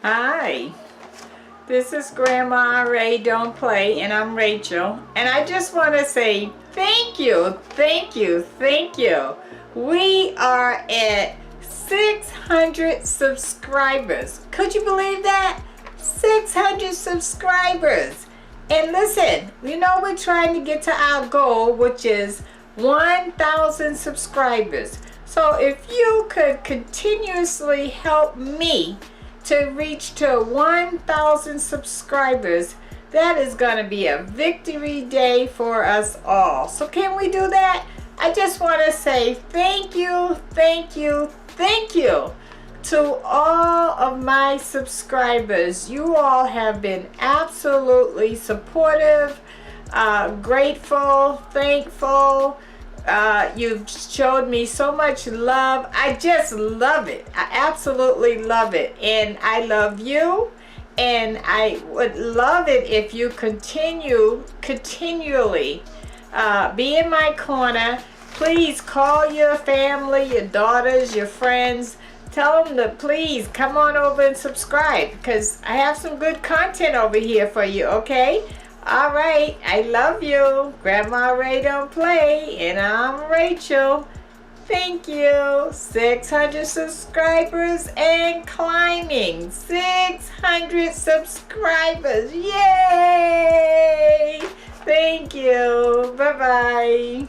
Hi, this is Grandma Ray Don't Play, and I'm Rachel. And I just want to say thank you, thank you, thank you. We are at 600 subscribers. Could you believe that? 600 subscribers. And listen, we're trying to get to our goal, which is 1,000 subscribers. So if you could continuously help me to reach to 1,000 subscribers, that is going to be a victory day for us all. So can we do that? I just want to say thank you, thank you, thank you to all of my subscribers. You all have been absolutely supportive, grateful, thankful. You've showed me so much love. I just love it. I absolutely love it. And I love you. And I would love it if you continually be in my corner. Please call your family, your daughters, your friends. Tell them to please come on over and subscribe, because I have some good content over here for you, okay? All right, I love you. Grandma Ray Don't Play, and I'm Rachel. Thank you. 600 subscribers and climbing. 600 subscribers. Yay! Thank you. Bye-bye.